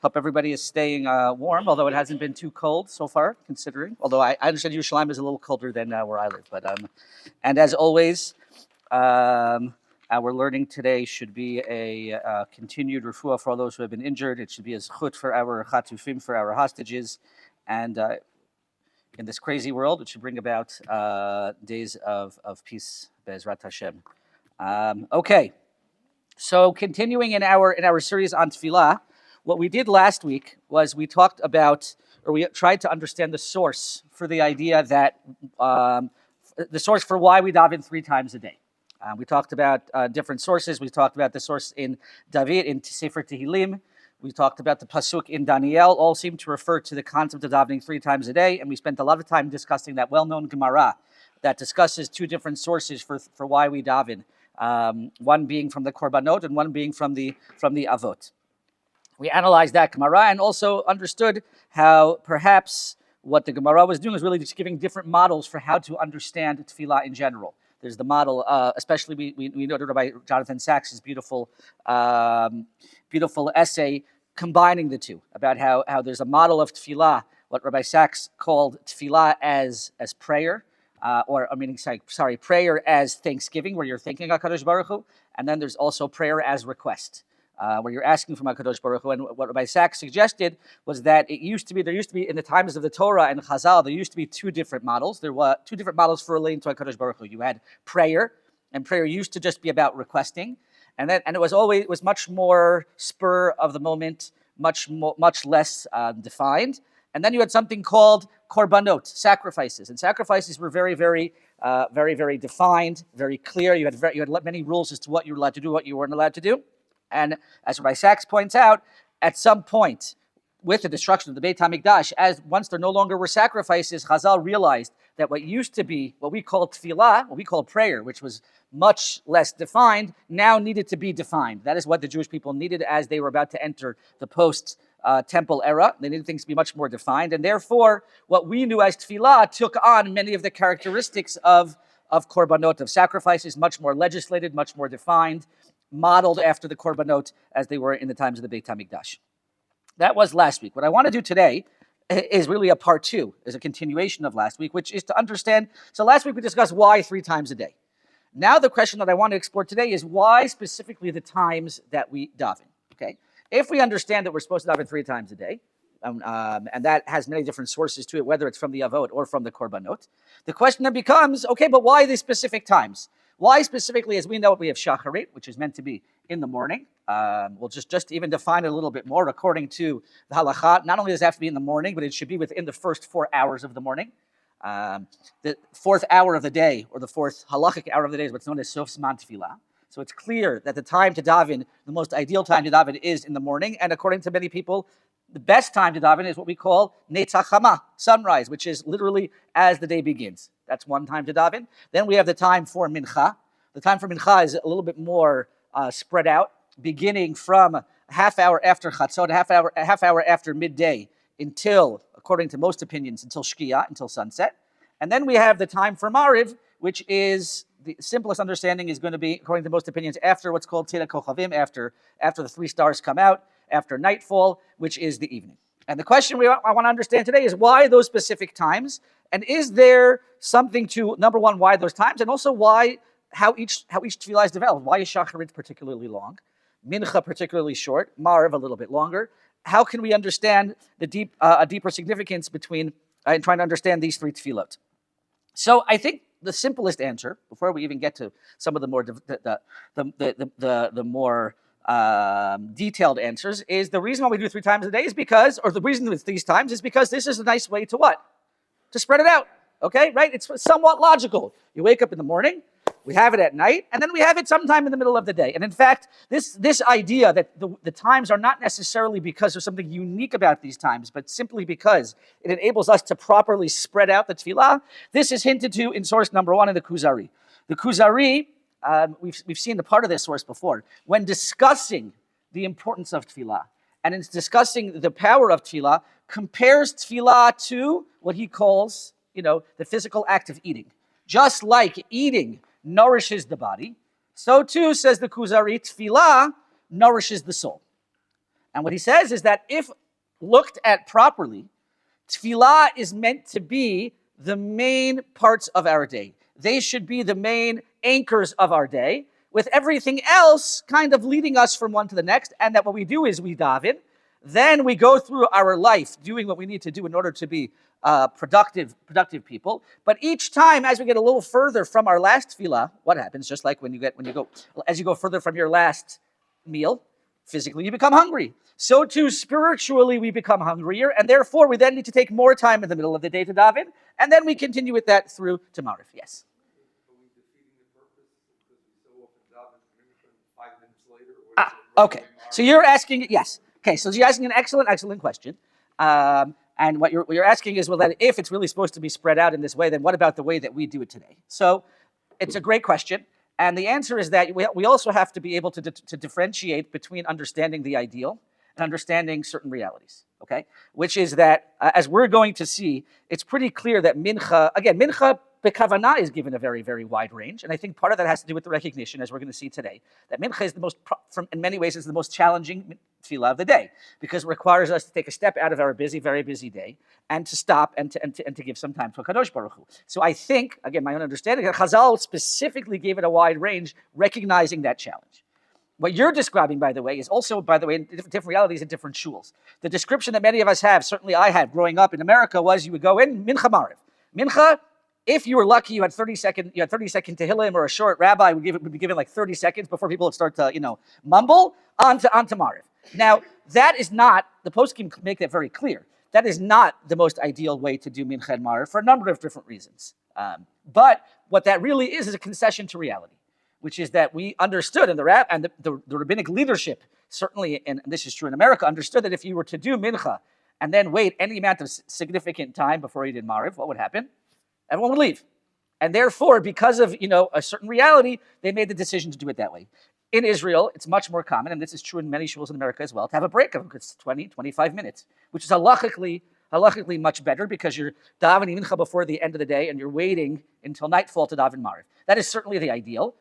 Hope everybody is staying warm, although it hasn't been too cold so far, considering. Although I understand Yerushalayim is a little colder than where I live. But and as always, our learning today should be a continued refuah for all those who have been injured. It should be a zchut for our chatufim, for our hostages. And in this crazy world, it should bring about days of peace, Be'ezrat Hashem. Okay, so continuing in our series on tefillah, what we did last week was we talked about, or we tried to understand the source for the idea that, the source for why we daven 3 times a day. We talked about different sources. We talked about the source in David, in Sefer Tehillim. We talked about the pasuk in Daniel. All seem to refer to the concept of davening 3 times a day, and we spent a lot of time discussing that well-known Gemara that discusses 2 different sources for why we daven. One being from the korbanot and one being from the avot. We analyzed that Gemara and also understood how perhaps what the Gemara was doing was really just giving different models for how to understand tefillah in general. There's the model, especially we noted Rabbi Jonathan Sachs's beautiful essay combining the two about how there's a model of tefillah, what Rabbi Sachs called tefillah as prayer, prayer as thanksgiving, where you're thanking HaKadosh Baruch Hu, and then there's also prayer as request, where you're asking from HaKadosh Baruch Hu. And what Rabbi Sachs suggested was that there used to be in the times of the Torah and Chazal, there used to be 2 different models. There were 2 different models for relating to HaKadosh Baruch Hu. You had prayer, and prayer used to just be about requesting, and it was much more spur of the moment, much less defined. And then you had something called korbanot, sacrifices, and sacrifices were very, very defined, very clear. You had many rules as to what you were allowed to do, what you weren't allowed to do. And as Rabbi Sachs points out, at some point, with the destruction of the Beit HaMikdash, once there no longer were sacrifices, Chazal realized that what used to be what we call tefillah, what we call prayer, which was much less defined, now needed to be defined. That is what the Jewish people needed as they were about to enter the post-temple era. They needed things to be much more defined, and therefore, what we knew as tefillah took on many of the characteristics of korbanot, of sacrifices, much more legislated, much more defined, modeled after the korbanot as they were in the times of the Beit HaMikdash. That was last week. What I want to do today is really a part 2, is a continuation of last week, which is to understand. So last week we discussed why 3 times a day. Now the question that I want to explore today is why specifically the times that we daven. Okay, if we understand that we're supposed to daven 3 times a day, and that has many different sources to it, whether it's from the avot or from the korbanot, the question then becomes, okay, but why these specific times? Why specifically, as we know, we have shacharit, which is meant to be in the morning. We'll just even define it a little bit more according to the halakha. Not only does it have to be in the morning, but it should be within the first 4 hours of the morning. The 4th hour of the day, or the 4th halachic hour of the day, is what's known as sof zman tefillah. So it's clear that the time to daven, the most ideal time to daven, is in the morning. And according to many people, the best time to daven is what we call netzach hama, sunrise, which is literally as the day begins. That's one time to daven. Then we have the time for mincha. The time for mincha is a little bit more spread out, beginning from a half hour after chatzot, a half hour after midday, until, according to most opinions, until shkia, until sunset. And then we have the time for mariv, which is the simplest understanding is going to be, according to most opinions, after what's called Tira Kochavim, after the 3 stars come out, after nightfall, which is the evening. And the question I want to understand today is why those specific times, and is there something to, number one, why those times, and also how each tefillah is developed. Why is shacharit particularly long, mincha particularly short, mariv a little bit longer? How can we understand a deeper significance between in trying to understand these 3 tefillot? So I think the simplest answer, before we even get to some of the more the more detailed answers, is the reason why we do 3 times a day is because, or the reason it's these times is because this is a nice way to what? To spread it out. Okay, right? It's somewhat logical. You wake up in the morning, we have it at night, and then we have it sometime in the middle of the day. And in fact, this idea that the times are not necessarily because there's something unique about these times, but simply because it enables us to properly spread out the tefillah, this is hinted to in source number 1 in the Kuzari. The Kuzari, we've seen the part of this source before, when discussing the importance of tefillah, and in discussing the power of tefillah, compares tefillah to what he calls, the physical act of eating. Just like eating nourishes the body, so too, says the Kuzari, tefillah nourishes the soul. And what he says is that if looked at properly, tefillah is meant to be the main parts of our day. They should be the main anchors of our day, with everything else kind of leading us from one to the next. And that what we do is we daven, then we go through our life doing what we need to do in order to be productive people. But each time, as we get a little further from our last tefillah, what happens? Just like as you go further from your last meal, physically you become hungry. So too spiritually we become hungrier, and therefore we then need to take more time in the middle of the day to daven, and then we continue with that through to Mariv. Yes. Okay. So you're asking, yes. Okay. So you're asking an excellent question. And what you're asking is, well, that if it's really supposed to be spread out in this way, then what about the way that we do it today? So it's a great question. And the answer is that we also have to be able to differentiate between understanding the ideal and understanding certain realities, okay? Which is that, as we're going to see, it's pretty clear that mincha b'kavanah is given a very, very wide range. And I think part of that has to do with the recognition, as we're going to see today, that mincha is in many ways, is the most challenging tefillah of the day, because it requires us to take a step out of our very busy day and to stop and to give some time to HaKadosh Baruch Hu. So I think, again, my own understanding, that Chazal specifically gave it a wide range, recognizing that challenge. What you're describing, by the way, is also, in different realities in different shuls. The description that many of us have, certainly I had growing up in America, was you would go in, mincha mariv. Mincha, if you were lucky, you had 30 second tehillim, or a short rabbi would be given like 30 seconds before people would start to, mumble onto mariv. Now, that is not, the poskim make that very clear, that is not the most ideal way to do mincha and mariv for a number of different reasons. But what that really is a concession to reality, which is that we understood, and the rabbinic leadership, certainly, and this is true in America, understood that if you were to do mincha and then wait any amount of significant time before you did mariv, what would happen? Everyone would leave. And therefore, because of a certain reality, they made the decision to do it that way. In Israel, it's much more common, and this is true in many shuls in America as well, to have a break of 20-25 minutes, which is halachically much better, because you're davening mincha before the end of the day and you're waiting until nightfall to daven mariv. That is certainly the ideal.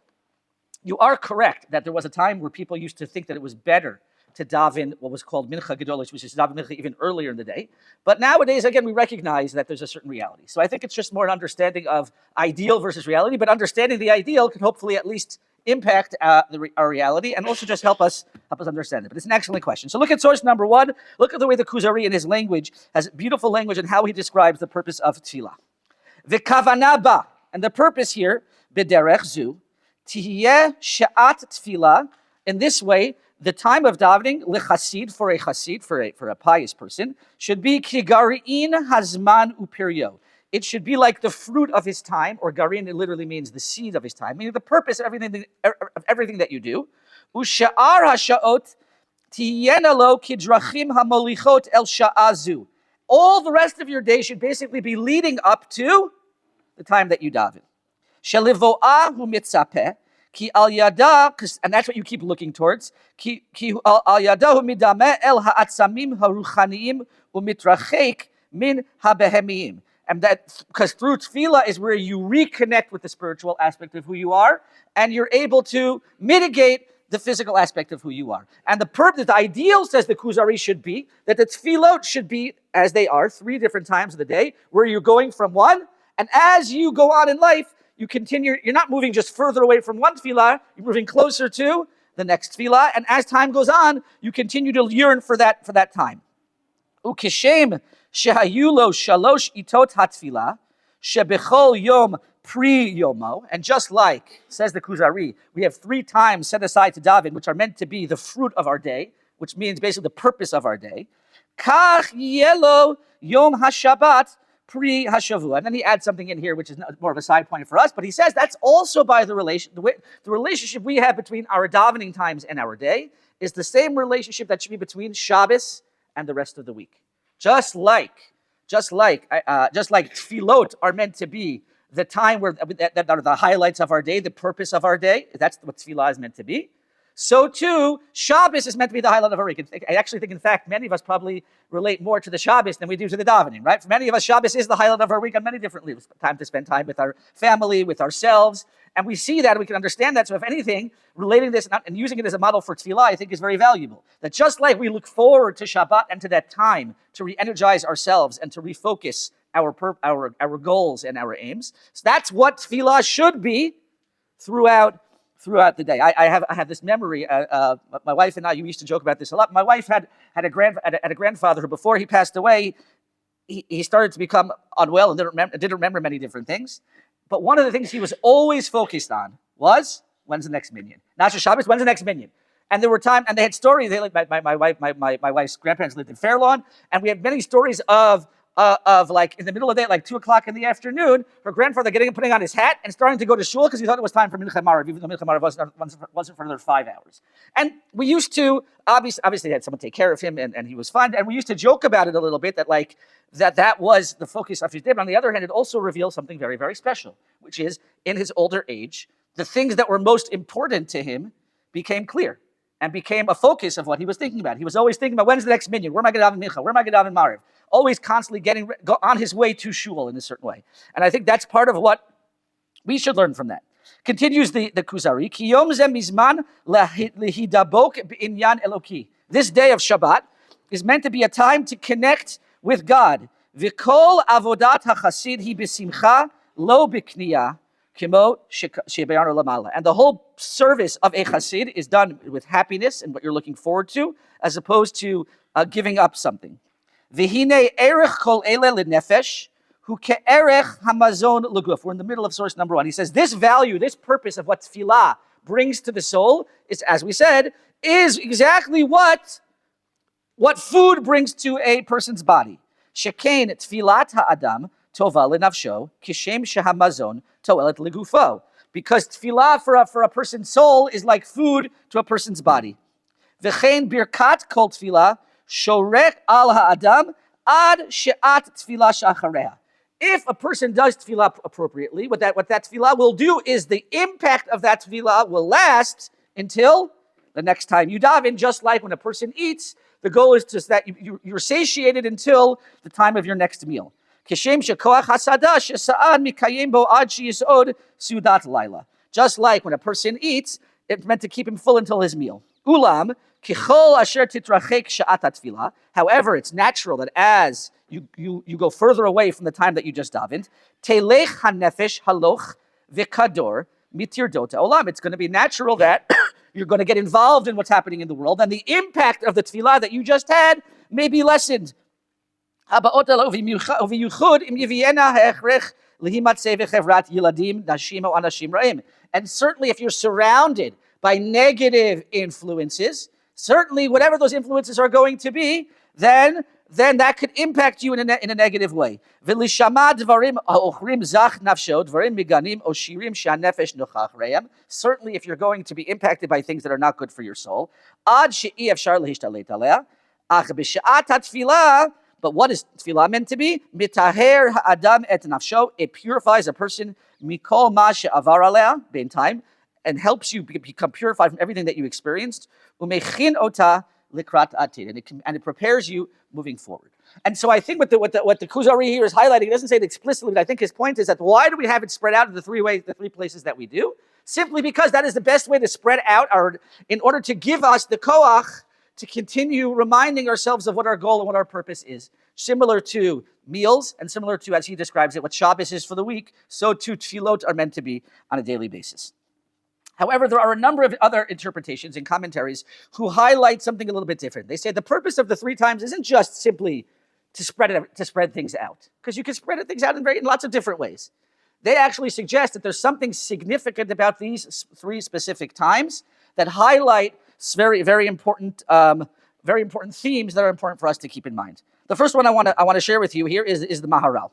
You are correct that there was a time where people used to think that it was better to daven what was called mincha gedolish, which is daven mincha even earlier in the day. But nowadays, again, we recognize that there's a certain reality. So I think it's just more an understanding of ideal versus reality, but understanding the ideal can hopefully at least impact our reality and also just help us understand it. But it's an excellent question. So look at source number 1. Look at the way the Kuzari in his language has beautiful language and how he describes the purpose of tefillah. V'kavanah ba, and the purpose here, b'derech zu, tihiyeh she'at tefillah. In this way, the time of davening lechasid, for a pious person, should be kigari'in hazman upiryo. It should be like the fruit of his time, or garin, it literally means the seed of his time, meaning the purpose of everything that you do. Usha'ar hasha'ot tiyena lo kidrachim hamolichot el sha'azu. All the rest of your day should basically be leading up to the time that you daven. Shelivo'ah hu mitzapeh, ki al yada, and that's what you keep looking towards. Ki al yada hu midameh el ha'atzamim haruchaniim umitrachek min habehemiyim. And that, because through tefillah is where you reconnect with the spiritual aspect of who you are, and you're able to mitigate the physical aspect of who you are. And the ideal, says the Kuzari, should be that the tefillot should be, as they are, 3 different times of the day, where you're going from one, and as you go on in life, you continue, you're not moving just further away from one tefillah, you're moving closer to the next tefillah, and as time goes on, you continue to yearn for that time. Ukishem shehayulo shalosh itot hatfilah shebechol yom pri yomo, and just like, says the Kuzari, we have 3 times set aside to daven, which are meant to be the fruit of our day, which means basically the purpose of our day. Kach yelo yom hashabat pri hashavua, and then he adds something in here which is more of a side point for us, but he says that's also by the relationship we have between our davening times and our day is the same relationship that should be between Shabbos and the rest of the week. Just like tefillot are meant to be the time that are the highlights of our day, the purpose of our day. That's what tefillah is meant to be. so too Shabbos is meant to be the highlight of our week. I actually think, in fact, many of us probably relate more to the Shabbos than we do to the davening, right? For many of us, Shabbos is the highlight of our week on many different levels. Time to spend time with our family, with ourselves. And we see that, we can understand that. So if anything, relating this and using it as a model for tefillah, I think is very valuable. That just like we look forward to Shabbat and to that time to re-energize ourselves and to refocus our goals and our aims. So that's what tefillah should be throughout the day. I have this memory. My wife and I, we used to joke about this a lot. My wife had a grandfather who, before he passed away, he started to become unwell and didn't remember many different things. But one of the things he was always focused on was, when's the next minyan? Not just Shabbos, when's the next minyan? And there were times, and they had stories. My wife's grandparents lived in Fairlawn, and we had many stories of like in the middle of the day, like 2:00 in the afternoon, her grandfather getting and putting on his hat and starting to go to shul because he thought it was time for Mincha Marav, even though Mincha Marav wasn't for another 5 hours. And we used to, obviously had someone take care of him, and he was fine. And we usuld to joke about it a little bit, that was the focus of his day. But on the other hand, it also reveals something very, very special, which is, in his older age, the things that were most important to him became clear and became a focus of what he was thinking about. He was always thinking about, when's the next minyan? Where am I going to daven mincha? Where am I going to daven mariv? Always constantly go on his way to shul in a certain way. And I think that's part of what we should learn from that. Continues the Kuzari, Ki yom ze mizman lehidabok b'inyan eloki. This day of Shabbat is meant to be a time to connect with God. V'kol avodat hachasid hi b'simcha lo b'kniya. And the whole service of a chassid is done with happiness and what you're looking forward to, as opposed to giving up something. V'hinei erech kol ele lenefesh hu ke'erech hamazon leguf. We're in the middle of source number 1. He says this value, this purpose of what tefillah brings to the soul is, as we said, is exactly what food brings to a person's body. Shekain tfilat ha'adam tova lenafsho kishem shehamazon toelet legufo. Because tefillah for a person's soul is like food to a person's body. V'chein birkat kol tefillah shorek al ha'adam ad she'at tefillah shachareha. If a person does tefillah appropriately, what that tefillah will do is the impact of that tefillah will last until the next time you daven. Just like when a person eats, the goal is just that you're satiated until the time of your next meal. Just like when a person eats, it's meant to keep him full until his meal. Ulam, however, it's natural that as you go further away from the time that you just davened, it's going to be natural that you're going to get involved in what's happening in the world, and the impact of the tefillah that you just had may be lessened. And certainly if you're surrounded by negative influences, certainly whatever those influences are going to be, then that could impact you in a negative way. Certainly if you're going to be impacted by things that are not good for your soul. But what is tefillah meant to be? Mitaher ha'adam et nafsho. It purifies a person mikol ma she'avar alea bein time, and helps you become purified from everything that you experienced. Umechin ota likrat atid, and it prepares you moving forward. And so I think what the Kuzari here is highlighting, he doesn't say it explicitly, but I think his point is that why do we have it spread out in the three places that we do? Simply because that is the best way to spread out in order to give us the koach to continue reminding ourselves of what our goal and what our purpose is. Similar to meals, and similar to, as he describes it, what Shabbos is for the week, so too tefillot are meant to be on a daily basis. However, there are a number of other interpretations and commentaries who highlight something a little bit different. They say the purpose of the 3 times isn't just simply to spread things out, because you can spread things out in lots of different ways. They actually suggest that there's something significant about these 3 specific times that highlight very, very important themes that are important for us to keep in mind. The first one I want to share with you here is the Maharal.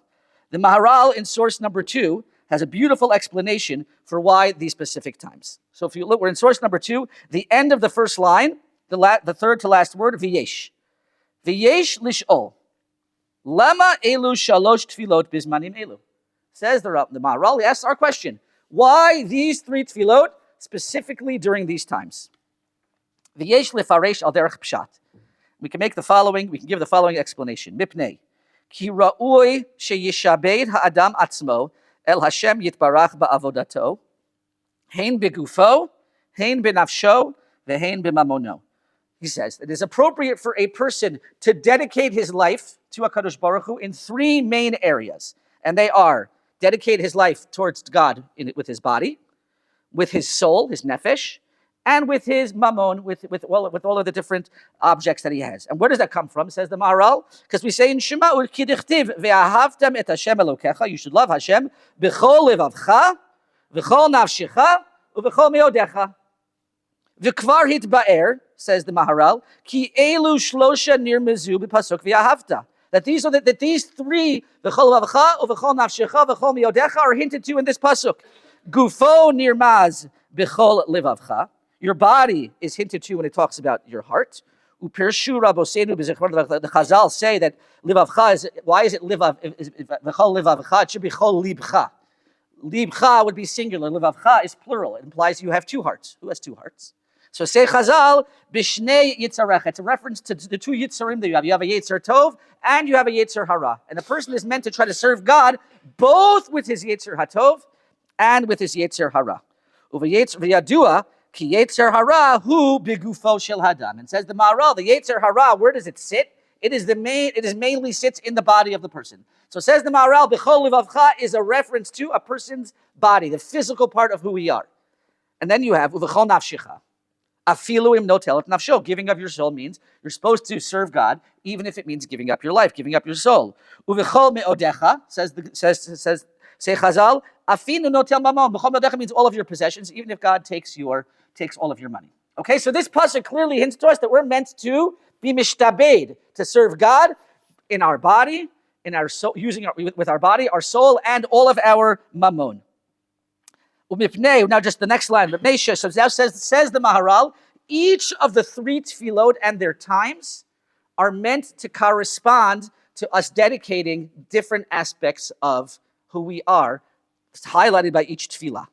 The Maharal in source number 2 has a beautiful explanation for why these specific times. So if you look, we're in source number 2, the end of the first line, the third to last word, v'yesh. V'yesh lish'ol. Lama elu shalosh tefilot bizmanim elu. Says the Maharal, he asks our question, why these 3 tefilot specifically during these times? V'yesh lefaresh al derech pshat. We can give the following explanation. Mipnei, ki ra'ui sheyishabed ha'adam atzmo el Hashem yitbarach ba'avodato, hein begufo, hein benafsho, ve'hein b'mamono. He says it is appropriate for a person to dedicate his life to HaKadosh Baruch Hu in three main areas. And they are dedicate his life towards God with his body, with his soul, his nefesh, and with his mammon, with all of the different objects that he has. And where does that come from? Says the Maharal, because we say in Shema, Kidichtiv, ve'ahavtam et Hashem Elokecha, you should love Hashem, b'chol levavcha, v'chol nafshecha, u'v'chol meodecha. V'kvar hitba'er, says the Maharal, ki elu shlosha nirmezu b'pasuk v'ahavta. That these three, v'chol levavcha, u'v'chol nafshecha, v'chol meodecha, are hinted to in this pasuk. Gufo nirmaz b'chol levavcha. Your body is hinted to when it talks about your heart. The Chazal say that livavcha is, why is it livav? V'chol livavcha, it should be chol libcha. Libcha would be singular. Livavcha is plural. It implies you have two hearts. Who has two hearts? So say Chazal, bishnei yitzarecha. It's a reference to the two yitzarim that you have. You have a yitzer tov and you have a yitzer hara. And the person is meant to try to serve God both with his yitzer hatov and with his yitzer hara. V'yadua ki yetzer hara hu bigufo shel hadam. And says the Maharal, the yetzer hara, where does it sit? It is mainly sits in the body of the person. So says the Maharal, b'chol livavcha is a reference to a person's body, the physical part of who we are. And then you have uv'chol nafshecha. Afilu im notelet nafsho. Giving up your soul means you're supposed to serve God, even if it means giving up your life, giving up your soul. Uv'chol meodecha, says Chazal, afinu notel mamon. B'chol meodecha means all of your possessions, even if God takes all of your money. Okay, so this pasuk clearly hints to us that we're meant to be mishtabed, to serve God in our body, in our soul, with our body, our soul, and all of our mammon. Now just the next line. So now says the Maharal, each of the three tefillot and their times are meant to correspond to us dedicating different aspects of who we are. It's highlighted by each tefillah.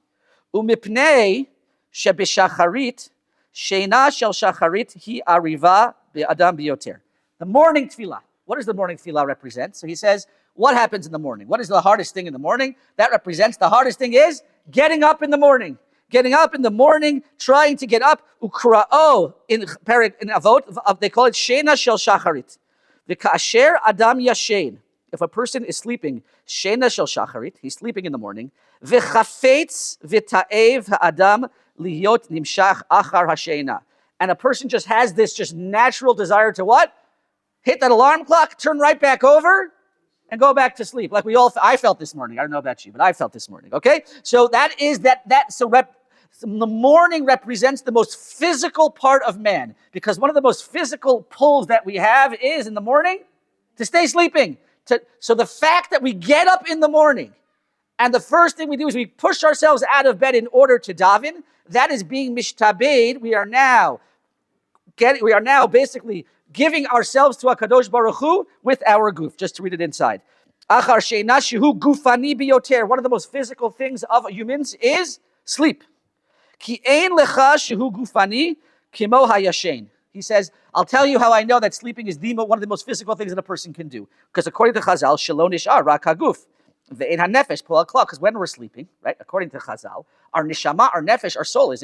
Umipnei shebeshacharit sheina shel shacharit hi ariva be'adam biyoter. The morning tefillah. What does the morning tefillah represent? So he says, what happens in the morning? What is the hardest thing in the morning? That represents the hardest thing is getting up in the morning. Getting up in the morning, trying to get up. Ukra'o in Avot, they call it sheina shel shacharit. V'ka'asher adam yashen. If a person is sleeping, sheina shel shacharit, he's sleeping in the morning. V'chafetz v'ta'ev ha'adam liyot nimshach achar hasheina. And a person just has this just natural desire to what? Hit that alarm clock, turn right back over, and go back to sleep. Like I felt this morning. I don't know about you, but I felt this morning. Okay? So the morning represents the most physical part of man, because one of the most physical pulls that we have is in the morning to stay sleeping. So the fact that we get up in the morning and the first thing we do is we push ourselves out of bed in order to daven, that is being mishtabed. We are now basically giving ourselves to HaKadosh Baruch Hu with our goof. Just to read it inside. Achar sheina shehu gufani biyoter. One of the most physical things of humans is sleep. Ki ein lecha shehu gufani kimo hayashen. He says, I'll tell you how I know that sleeping is one of the most physical things that a person can do. Because according to Chazal, shelo nishar rak haguf. Ve'en hanefesh pol ha'klal. Because when we're sleeping, right, according to Chazal, our neshama, our nefesh, our soul is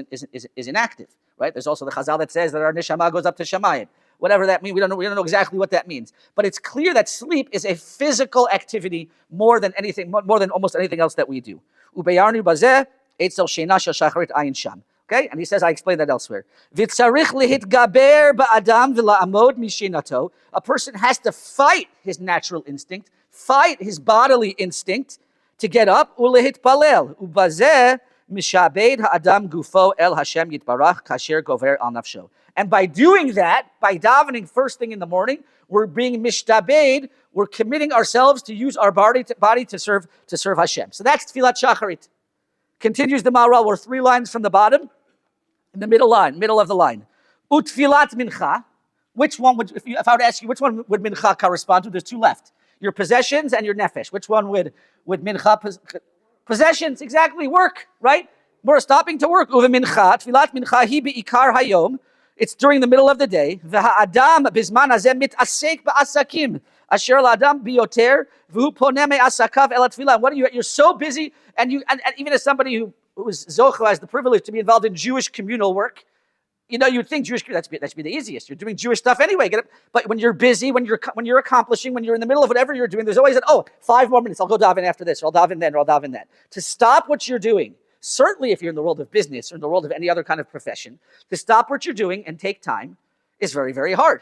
inactive. Right? There's also the Chazal that says that our neshama goes up to Shamayim. Whatever that means, we don't know exactly what that means. But it's clear that sleep is a physical activity more than almost anything else that we do. Ubeyarnu bazeh etzel sheina shel shacharit ayin sham. Okay, and he says I explained that elsewhere. V'tzarich lehitgaber ba'adam v'la'amod mishinato. A person has to fight his natural instinct, fight his bodily instinct to get up. Ulehitpalel ubazeh mishabed ha'adam gufo el Hashem yitbarach kasher gover al nafsho. And by doing that, by davening first thing in the morning, we're being mishtabed, we're committing ourselves to use our body to serve Hashem. So that's Tfilat Shacharit. Continues the Maharal, we're 3 lines from the bottom, in the middle of the line. Utfilat Mincha, which one would, if I were to ask you, which one would Mincha correspond to? There's 2 left. Your possessions and your nefesh. Which one would Mincha, possessions, exactly, work, right? We're stopping to work. Uve Mincha, Tfilat Mincha, hi be'ikar hayom, It's during the middle of the day. V'ha'adam bizman hazeh mit'asek ba'asakim asher la'adam biyoter v'hu poneh me'asakav el hatfilah. What are you? You're so busy, and even as somebody who is zocha, has the privilege to be involved in Jewish communal work, you'd think Jewish, that should be the easiest. You're doing Jewish stuff anyway. But when you're busy, when you're accomplishing, when you're in the middle of whatever you're doing, there's always 5 more minutes. I'll go daven after this, or I'll daven then, or I'll daven then. To stop what you're doing, certainly if you're in the world of business or in the world of any other kind of profession, to stop what you're doing and take time is very, very hard.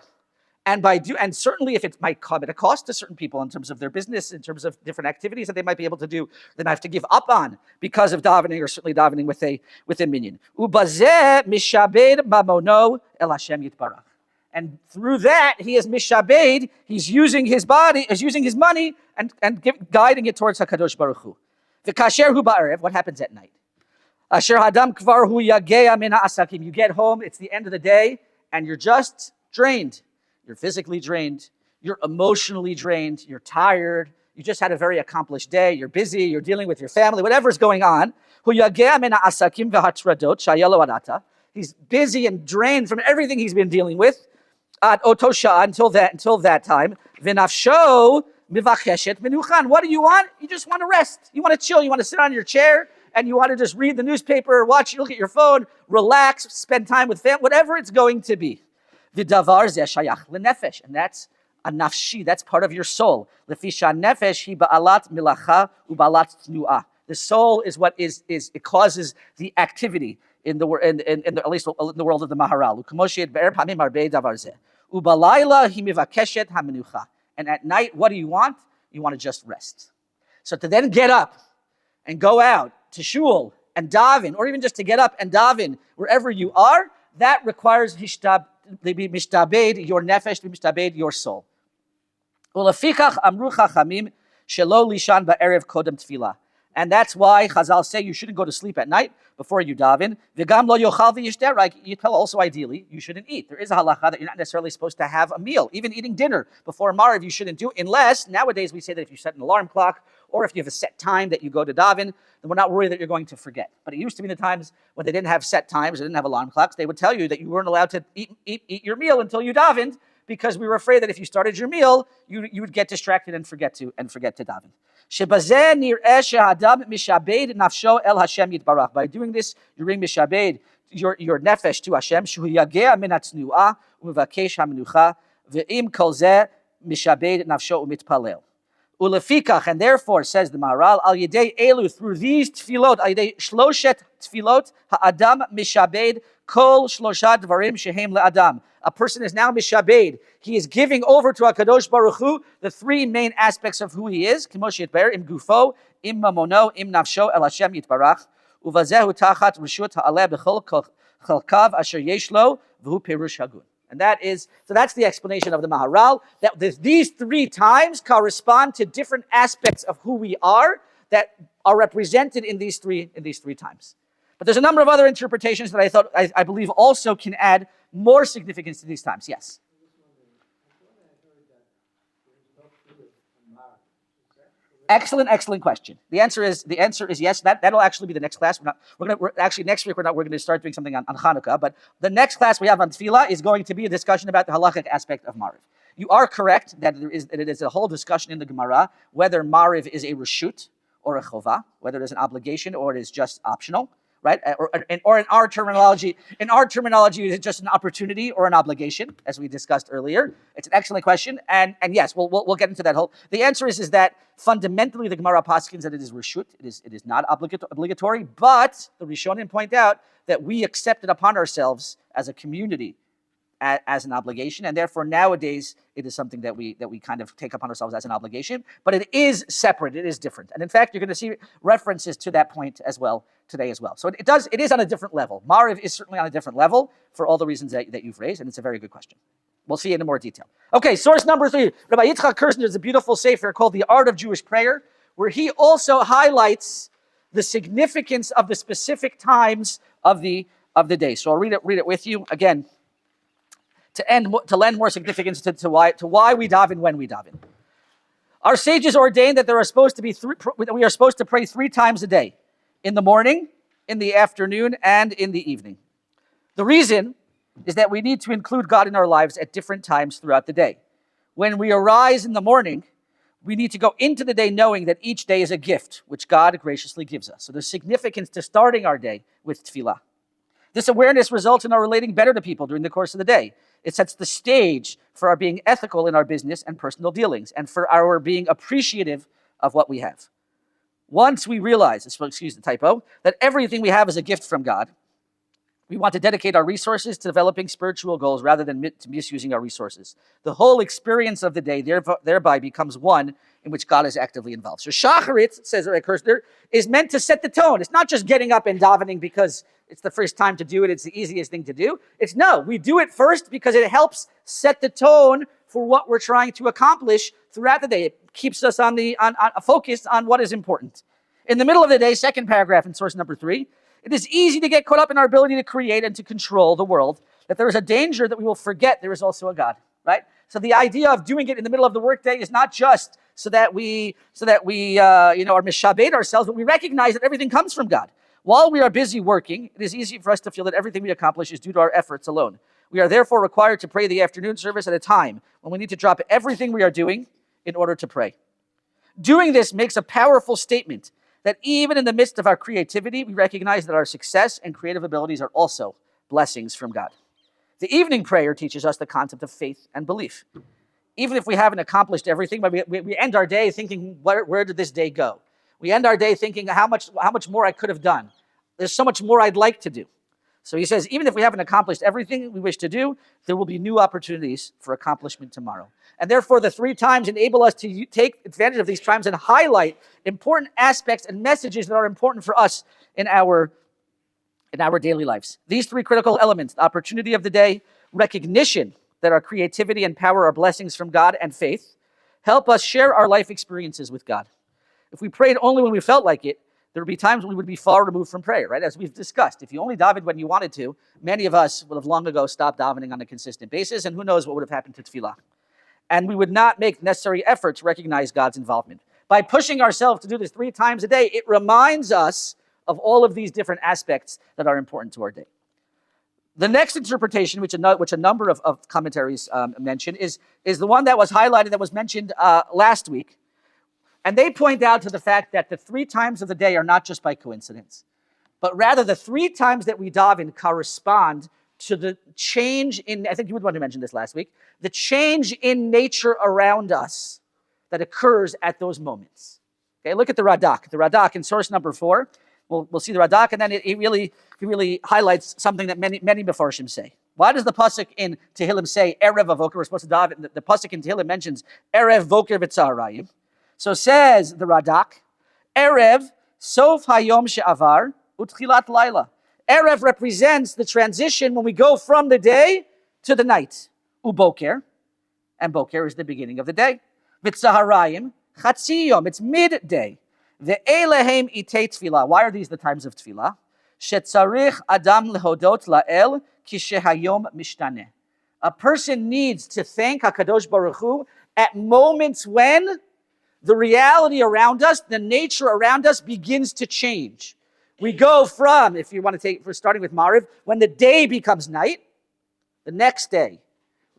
And certainly if it might come at a cost to certain people in terms of their business, in terms of different activities that they might be able to do, they might have to give up on because of davening, or certainly davening with a minyan. Ubazeh mishabed mamono el Hashem yitbarach. And through that, he is mishabed, he's using his money and guiding it towards HaKadosh Baruch Hu. V'kasher hu ba'erev, what happens at night? Asher hadam kvar hu yagea min ha'asakim. You get home, it's the end of the day, and you're just drained. You're physically drained, you're emotionally drained, you're tired, you just had a very accomplished day, you're busy, you're dealing with your family, whatever's going on. He's busy and drained from everything he's been dealing with until that time. What do you want? You just want to rest. You want to chill. You want to sit on your chair and you want to just read the newspaper, look at your phone, relax, spend time with family, whatever it's going to be. V'davar zeh shayach lenefesh, and that's a nafshi. That's part of your soul. Lefisha nefesh hi ba'alat milacha u'ba'alat tnuah. The soul is what it causes the activity in the at least in the world of the Maharal. U'kamoshi be'er pamim arbei davar zeh. U'balayla hi mivakeshet hamenucha. And at night, what do you want? You want to just rest. So to then get up and go out to shul and daven, or even just to get up and daven wherever you are, that requires mishtabed your nefesh, mishtabed your soul. Ulefikach amru chachamim shelo lishan ba'erev kodem tefillah. And that's why Chazal say you shouldn't go to sleep at night before you daven. V'gam lo yochal v'yishter. You tell also ideally you shouldn't eat. There is a halacha that you're not necessarily supposed to have a meal. Even eating dinner before Mariv you shouldn't do, unless nowadays we say that if you set an alarm clock or if you have a set time that you go to daven, then we're not worried that you're going to forget. But it used to be the times when they didn't have set times, they didn't have alarm clocks, they would tell you that you weren't allowed to eat your meal until you davened, because we were afraid that if you started your meal, you would get distracted and forget to daven. By doing this, you bring mishabed your nefesh to Hashem. Shu yagea min hatznuah u'mevakesh hamenucha ve'im kol zeh mishabed nafsho u'mitpalel. Ulefikach, and therefore, says the Maharal, al yedei elu, through these tefilot, al yedei shloshet tefilot, ha'adam mishabed kol shloshat dvarim shehem le'adam. A person is now mishabed. He is giving over to HaKadosh Baruch Hu the 3 main aspects of who he is. K'mosh yitber, im gufo, im mamono, im nafsho, el Hashem yitbarach. Uvazehu tachat rishut ha'aleh b'chol chalkav asher yesh lo, v'hu perush hagun. And that's the explanation of the Maharal, that these 3 times correspond to different aspects of who we are that are represented in these three times. But there's a number of other interpretations that I believe also can add more significance to these times. Yes. Excellent question. The answer is yes. That'll actually be the next class. Next week we're going to start doing something on Hanukkah. But the next class we have on Tefillah is going to be a discussion about the halachic aspect of Mariv. You are correct that it is a whole discussion in the Gemara whether Mariv is a reshut or a chova, whether it is an obligation or it is just optional. Right? Or in our terminology, is it just an opportunity or an obligation, as we discussed earlier? It's an excellent question, and yes, we'll get into that whole. The answer is that fundamentally the Gemara paskins that it is reshut, it is not obligatory, but the Rishonim point out that we accept it upon ourselves as a community as an obligation, and therefore nowadays it is something that we kind of take upon ourselves as an obligation, but it is separate, it is different. And in fact, you're going to see references to that point as well today as well. So it is on a different level. Mariv is certainly on a different level for all the reasons that you've raised, and it's a very good question. We'll see it in more detail. Okay, source number 3. Rabbi Yitzchak Kirzner has a beautiful sefer called The Art of Jewish Prayer, where he also highlights the significance of the specific times of the day. So I'll read it with you again, to lend more significance to why we daven when we daven. Our sages ordained that we are supposed to pray 3 times a day, in the morning, in the afternoon, and in the evening. The reason is that we need to include God in our lives at different times throughout the day. When we arise in the morning, we need to go into the day knowing that each day is a gift, which God graciously gives us. So there's significance to starting our day with tefillah. This awareness results in our relating better to people during the course of the day. It sets the stage for our being ethical in our business and personal dealings, and for our being appreciative of what we have. Once we realize, excuse the typo, that everything we have is a gift from God, we want to dedicate our resources to developing spiritual goals rather than misusing our resources. The whole experience of the day thereby becomes one in which God is actively involved. So Shacharit, says Rabbi Kirshner, is meant to set the tone. It's not just getting up and davening because it's the first time to do it, it's the easiest thing to do. We do it first because it helps set the tone for what we're trying to accomplish throughout the day. It keeps us on focused on what is important. In the middle of the day, second paragraph in source number 3, it is easy to get caught up in our ability to create and to control the world, that there is a danger that we will forget there is also a God, right? So the idea of doing it in the middle of the workday is not just so that we are mishabed ourselves, but we recognize that everything comes from God. While we are busy working, it is easy for us to feel that everything we accomplish is due to our efforts alone. We are therefore required to pray the afternoon service at a time when we need to drop everything we are doing in order to pray. Doing this makes a powerful statement that even in the midst of our creativity, we recognize that our success and creative abilities are also blessings from God. The evening prayer teaches us the concept of faith and belief. Even if we haven't accomplished everything, but we end our day thinking, where did this day go? We end our day thinking how much more I could have done. There's so much more I'd like to do. So he says, even if we haven't accomplished everything we wish to do, there will be new opportunities for accomplishment tomorrow. And therefore, the 3 times enable us to take advantage of these times and highlight important aspects and messages that are important for us in our daily lives. These 3 critical elements, the opportunity of the day, recognition that our creativity and power are blessings from God, and faith, help us share our life experiences with God. If we prayed only when we felt like it, there would be times when we would be far removed from prayer, right? As we've discussed, if you only davened when you wanted to, many of us would have long ago stopped davening on a consistent basis, and who knows what would have happened to tefillah. And we would not make necessary effort to recognize God's involvement. By pushing ourselves to do this 3 times a day, it reminds us of all of these different aspects that are important to our day. The next interpretation, which a number of commentaries mention, is the one that was highlighted, that was mentioned last week. And they point out to the fact that the 3 times of the day are not just by coincidence, but rather the 3 times that we daven correspond to the change in, I think you would want to mention this last week, the change in nature around us that occurs at those moments. Okay, look at the Radak. The Radak in source number 4, we'll see the Radak, and then he really highlights something that many Mefarshim say. Why does the pasuk in Tehillim say Erev Avoker? We're supposed to daven. The pasuk in Tehillim mentions Erev Voker v'Tzarayim. So says the Radak, Erev Sof Hayom She'avar Utchilat Laila. Erev represents the transition when we go from the day to the night. Uboker, and Boker is the beginning of the day. V'Tzaharayim Chatzi Yom, it's midday. Ve'elehem itei tefillah. Why are these the times of tefillah? Shetzarich Adam lehodot la'el kishehayom mishtaneh. A person needs to thank HaKadosh Baruch Hu at moments when the reality around us, the nature around us begins to change. We go from, if we're starting with Mariv, when the day becomes night, the next day,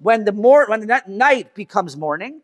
when the night becomes morning,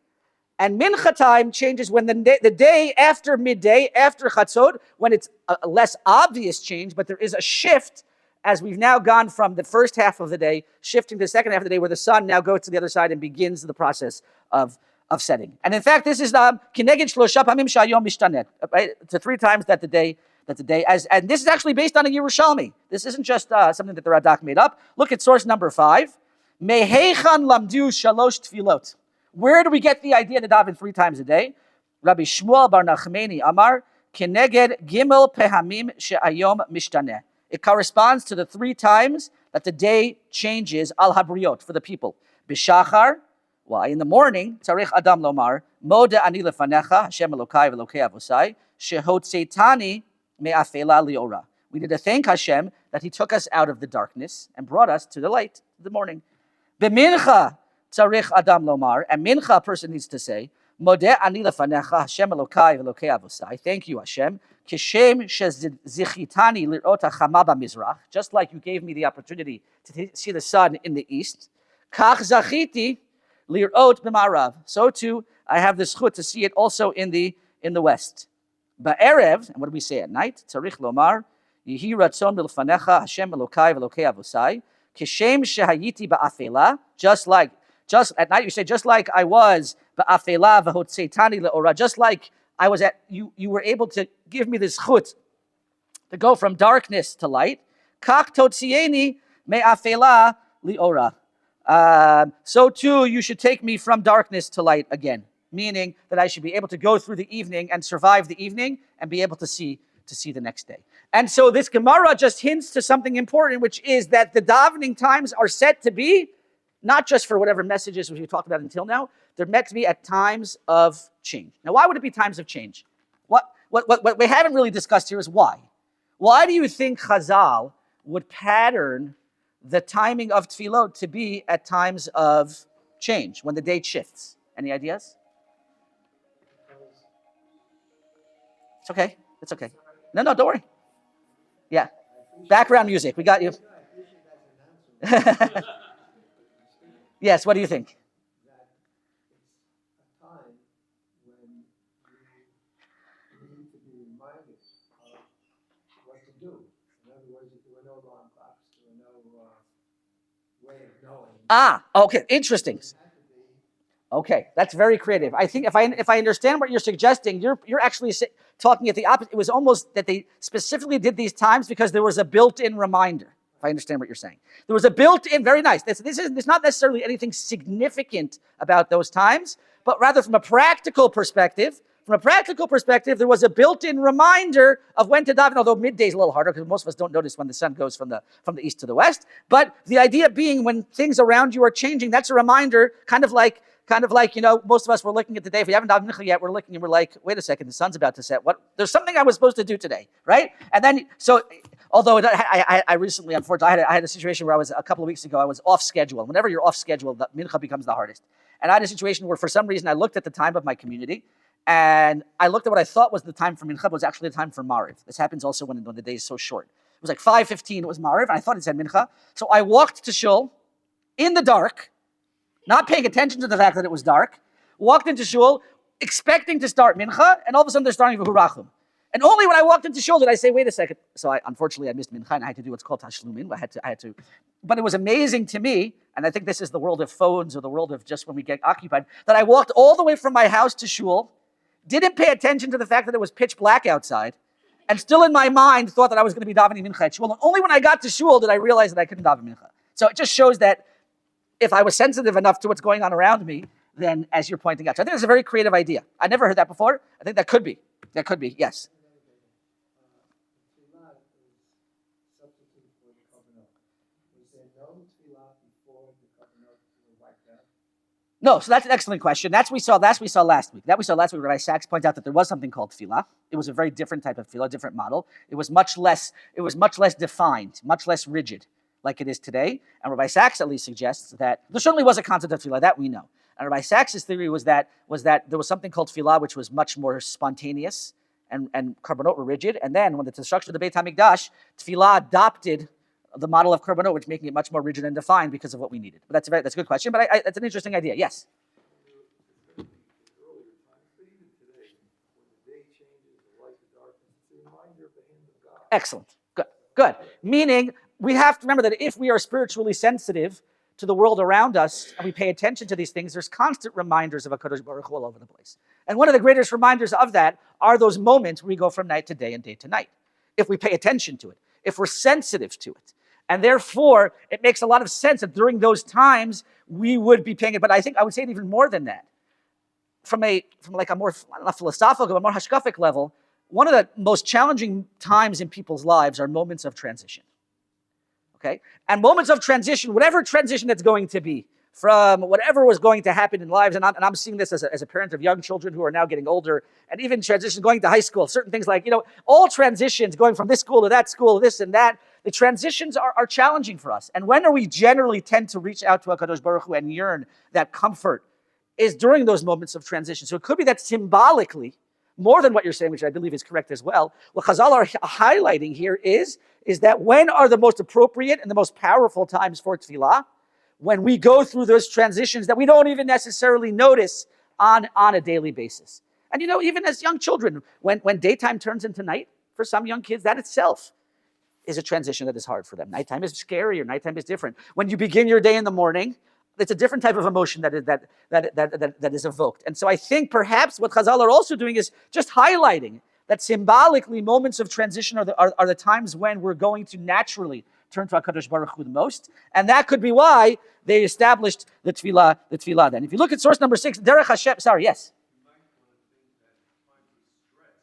and Mincha time changes when the day after midday, after Chatzot, when it's a less obvious change, but there is a shift as we've now gone from the first half of the day, shifting to the second half of the day, where the sun now goes to the other side and begins the process of setting. And in fact, this is Kineged Shlosha Pamim Shayom Mishtanet, right? To 3 times that the day, and this is actually based on a Yerushalmi. This isn't just something that the Radak made up. Look at source number 5. Meheichan lamdu shalosh tefilot. Where do we get the idea to daven 3 times a day? Rabbi Shmuel bar Nachmeni Amar Kineged Gimel Pehamim She'ayom Mishtaneh. It corresponds to the 3 times that the day changes al habriot for the people. B'shachar. Why? In the morning, Tzarich Adam Lomar, Moda Ani Lefanecha, Hashem Elokai Velokei Avosai, Shehotzeitani Me'afela Liora. We need to thank Hashem that He took us out of the darkness and brought us to the light, the morning. B'mincha Tzarich Adam Lomar, and mincha, a person needs to say, Modeh Ani Lefanecha, Hashem Elokai Velokei Avosai. Thank you, Hashem, Kishem shezichitani lirot hachama b'mizrach, just like you gave me the opportunity to see the sun in the east. Kach zachiti lirot b'marav. So too, I have the zchut to see it also in the west. Ba'erev, and what do we say at night? Tzarich lomar, Yehi ratzon milfanecha Hashem Elokai v'Elokei Avosai. Kishem shehayiti ba'afela, just at night you say, just like I was ba'afela v'hotzeitani le'ora, just like I was at, you were able to give me this chut to go from darkness to light. Kach totzieni me'afela li'ora. So too, you should take me from darkness to light again, meaning that I should be able to go through the evening and survive the evening and be able to see the next day. And so this Gemara just hints to something important, which is that the davening times are set to be not just for whatever messages we talked about until now, they're meant to be at times of change. Now, why would it be times of change? What we haven't really discussed here is why. Why do you think Chazal would pattern the timing of tefillot to be at times of change, when the date shifts? Any ideas? It's okay. It's okay. No, don't worry. Yeah. Background music. We got you. Yes, what do you think? That it's a time when we need to be reminded of what to do. In other words, there were no alarm clocks, there were no way of knowing. Okay, interesting. Okay, that's very creative. I think if I understand what you're suggesting, you're actually talking at the opposite. It was almost that they specifically did these times because there was a built-in reminder. If I understand what you're saying, there was a built-in. Very nice. There's not necessarily anything significant about those times, but rather from a practical perspective. From a practical perspective, there was a built-in reminder of when to daven. Although midday is a little harder because most of us don't notice when the sun goes from the east to the west. But the idea being, when things around you are changing, that's a reminder, kind of like, most of us were looking at the day. If we haven't davened mincha yet, we're looking and we're like, wait a second, the sun's about to set. What? There's something I was supposed to do today, right? And then, although I recently, unfortunately, I had a situation where a couple of weeks ago, I was off schedule. Whenever you're off schedule, the mincha becomes the hardest. And I had a situation where, for some reason, I looked at the time of my community, and I looked at what I thought was the time for mincha, but it was actually the time for mariv. This happens also when the day is so short. It was like 5:15, it was mariv, and I thought it said mincha. So I walked to shul in the dark, not paying attention to the fact that it was dark, walked into shul, expecting to start mincha, and all of a sudden they're starting v'hurachum. And only when I walked into shul did I say, wait a second. So unfortunately I missed mincha, and I had to do what's called tashlumin. I had to, but it was amazing to me, and I think this is the world of phones or the world of just when we get occupied, that I walked all the way from my house to shul, didn't pay attention to the fact that it was pitch black outside, and still in my mind thought that I was going to be davening mincha at shul. And only when I got to shul did I realize that I couldn't daven mincha. So it just shows that if I was sensitive enough to what's going on around me, then as you're pointing out. So I think it's a very creative idea. I never heard that before. I think that could be. Yes. No, so that's an excellent question. That's what we saw last week. Rabbi Sachs pointed out that there was something called tefillah. It was a very different type of tefillah, different model. It was much less defined, much less rigid, like it is today. And Rabbi Sachs at least suggests that there certainly was a concept of tefillah, that we know. And Rabbi Sachs' theory was that there was something called tefillah which was much more spontaneous, and korbanot were rigid. And then when the destruction of the Beit HaMikdash, tefillah adopted the model of korbanot, which making it much more rigid and defined because of what we needed. But that's a good question. But that's an interesting idea. Yes. Excellent. Good. Meaning, we have to remember that if we are spiritually sensitive to the world around us and we pay attention to these things, there's constant reminders of HaKadosh Baruch Hu all over the place. And one of the greatest reminders of that are those moments where we go from night to day and day to night. If we pay attention to it, if we're sensitive to it. And therefore, it makes a lot of sense that during those times, we would be paying it. But I think I would say it even more than that. From a more philosophical, a more hashkafic level, one of the most challenging times in people's lives are moments of transition. Okay? And moments of transition, whatever transition it's going to be, from whatever was going to happen in lives, and I'm seeing this as a parent of young children who are now getting older, and even transitions going to high school, certain things like, all transitions going from this school to that school, this and that, the transitions are challenging for us. And when we generally tend to reach out to HaKadosh Baruch Hu and yearn that comfort is during those moments of transition. So it could be that symbolically, more than what you're saying, which I believe is correct as well. What Chazal are highlighting here is that when are the most appropriate and the most powerful times for tefillah? When we go through those transitions that we don't even necessarily notice on a daily basis. And even as young children, when daytime turns into night, for some young kids, that itself is a transition that is hard for them. Nighttime is scary, or nighttime is different. When you begin your day in the morning, it's a different type of emotion that is evoked. And so I think perhaps what Chazal are also doing is just highlighting that symbolically moments of transition are the times when we're going to naturally turn to HaKadosh Baruch Hu the most. And that could be why they established the tefillah then. If you look at source number 6, Derech Hashem, sorry, yes. You might want to think that times of stress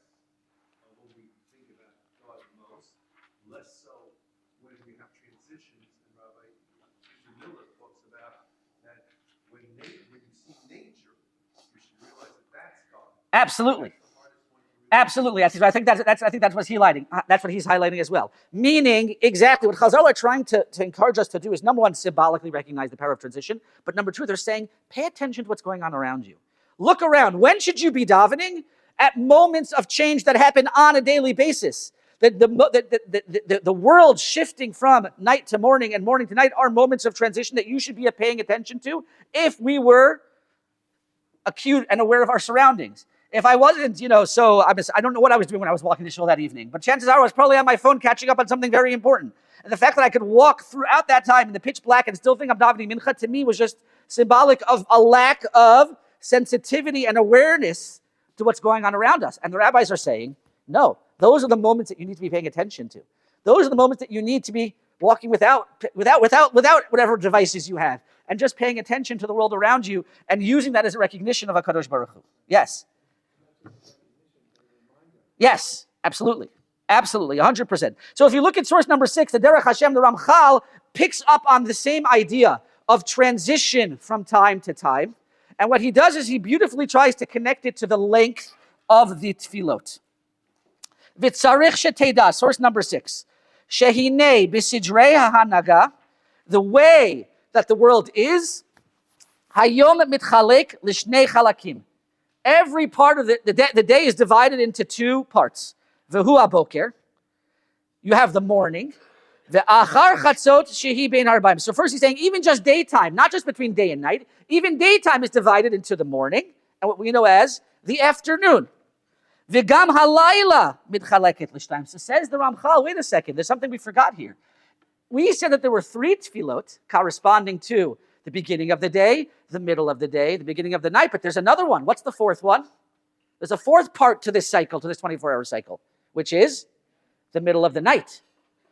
are when we think about God most, less so when we have transitions. And Rabbi Miller talks about that when you see nature, you should realize that that's God. Absolutely. Absolutely. I think that's what he's highlighting. That's what he's highlighting as well. Meaning, exactly what Chazal are trying to encourage us to do is, number one, symbolically recognize the power of transition. But number two, they're saying, pay attention to what's going on around you. Look around. When should you be davening? At moments of change that happen on a daily basis. The world shifting from night to morning and morning to night are moments of transition that you should be paying attention to if we were acute and aware of our surroundings. If I wasn't, so I don't know what I was doing when I was walking the shul that evening, but chances are I was probably on my phone catching up on something very important. And the fact that I could walk throughout that time in the pitch black and still think I'm davening mincha, to me was just symbolic of a lack of sensitivity and awareness to what's going on around us. And the rabbis are saying, no, those are the moments that you need to be paying attention to. Those are the moments that you need to be walking without whatever devices you have, and just paying attention to the world around you and using that as a recognition of HaKadosh Baruch Hu. Yes. Yes, absolutely. Absolutely, 100%. So if you look at source number 6, the Derech Hashem, the Ramchal picks up on the same idea of transition from time to time. And what he does is he beautifully tries to connect it to the length of the tefillot. V'tzarich sheteda, source number 6. Shehinei b'sidrei ha'hanaga, the way that the world is, hayom mitchalek l'shnei chalakim. Every part of the day is divided into two parts. V'hu aboker, you have the morning. V'achar chatzot shehi bein harbaim. So first he's saying even just daytime, not just between day and night, even daytime is divided into the morning and what we know as the afternoon. V'gam halayla mitchaleket l'shtayim. So says the Ramchal, wait a second, there's something we forgot here. We said that there were 3 tefillot corresponding to the beginning of the day, the middle of the day, the beginning of the night. But there's another one. What's the fourth one? There's a fourth part to this cycle, to this 24-hour cycle, which is the middle of the night.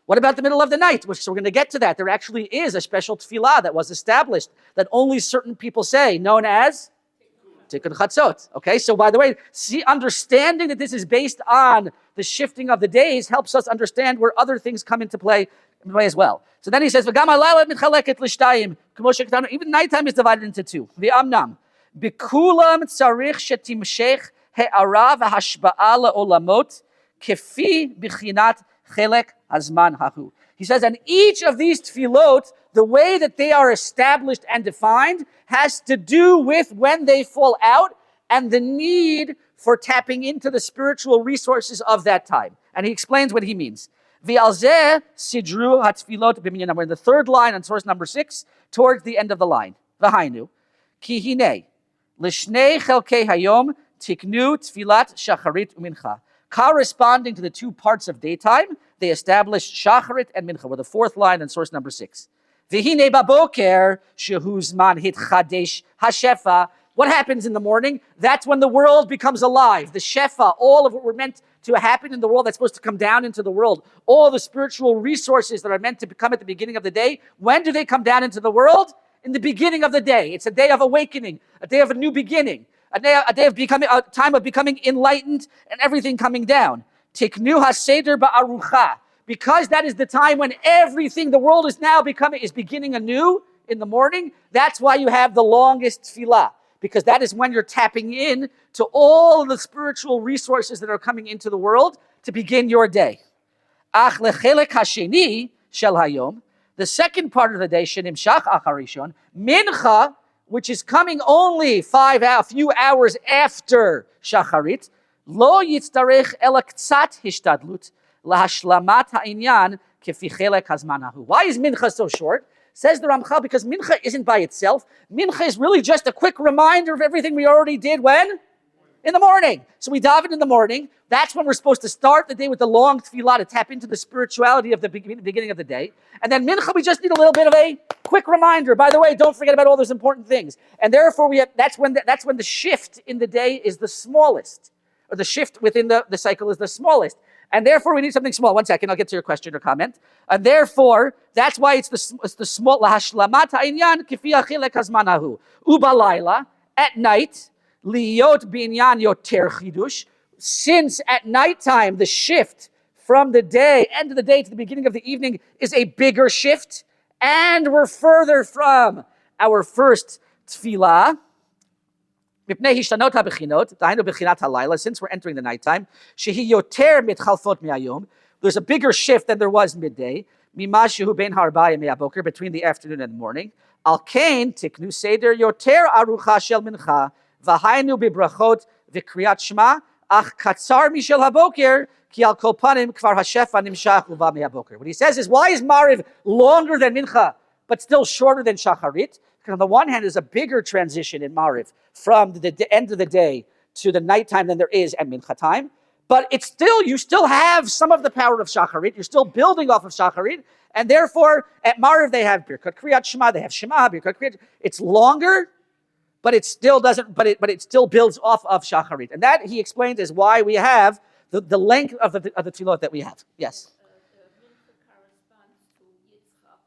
What about the middle of the night? So we're going to get to that. There actually is a special tefillah that was established that only certain people say, known as Tikkun Chatzot. Okay, so by the way, understanding that this is based on the shifting of the days helps us understand where other things come into play as well. So then he says, even nighttime is divided into 2. V'amnam, b'kulam tzarich shetimshech he'ara v'hashba'a le'olamot kefi b'chinat chelek hazman hahu. He says, and each of these tefillot, the way that they are established and defined, has to do with when they fall out and the need for tapping into the spiritual resources of that time. And he explains what he means. V'alzeh sidru hatfilot b'minyanam. We're in the third line on source number 6, towards the end of the line. V'hainu, ki hinei, l'shnei chelkei hayom tiknu tfilat shacharit u'mincha. Corresponding to the 2 parts of daytime, they established shacharit and mincha. We're the 4th line on source number 6. V'hinei baboker shehu zman hitchadesh hashefa. What happens in the morning? That's when the world becomes alive. The shefa, all of what we're meant to happen in the world that's supposed to come down into the world, all the spiritual resources that are meant to come at the beginning of the day, when do they come down into the world? In the beginning of the day. It's a day of awakening, a day of a new beginning, a day of becoming, a time of becoming enlightened and everything coming down. Tiknu haseder ba'arucha. Because that is the time when everything, the world is now beginning anew in the morning. That's why you have the longest tefillah. Because that is when you're tapping in to all of the spiritual resources that are coming into the world to begin your day. Ach lechelek hasheni shel hayom, the second part of the day, shenimshach acharishon, mincha, which is coming only a few hours after shacharit, Lo yitztarech ela ktsat hishtadlut lahashlamat ha'inyan kefi chelek hazman hahu. Why is mincha so short? Says the Ramchal, because mincha isn't by itself. Mincha is really just a quick reminder of everything we already did when? In the morning. So we daven in the morning. That's when we're supposed to start the day with the long tefillah to tap into the spirituality of the beginning of the day. And then mincha, we just need a little bit of a quick reminder. By the way, don't forget about all those important things. And therefore, that's when the shift in the day is the smallest, or the shift within the cycle is the smallest. And therefore, we need something small. 1 second, I'll get to your question or comment. And therefore, that's why it's the small. Lahashlamat ha'inyan kifi achilek hazmanahu. Ubalayla, at night, liyot binyan yoter chidush. Since at nighttime, the shift from the end of the day to the beginning of the evening is a bigger shift, and we're further from our first tefillah. Since we're entering the nighttime, there's a bigger shift than there was midday, between the afternoon and the morning. Al kain tiknu seder yoter arucha shel mincha v'hainu bibrachot v'kriyat shema ach katzar mishel haboker ki al kol panim kvar hashefa nimshach uva mehaboker. What he says is, why is Mariv longer than mincha but still shorter than shacharit? Because on the one hand, there's a bigger transition in Mariv from the end of the day to the nighttime than there is at mincha time. But you still have some of the power of shacharit. You're still building off of shacharit. And therefore, at Mariv, they have Birkat Kriyat Shema, they have Shema, Birkat Kriyat. It's longer, but it still doesn't, but it still builds off of shacharit. And that, he explains, is why we have the length of the tefillot that we have. Yes? Mincha corresponds to Yitzchak,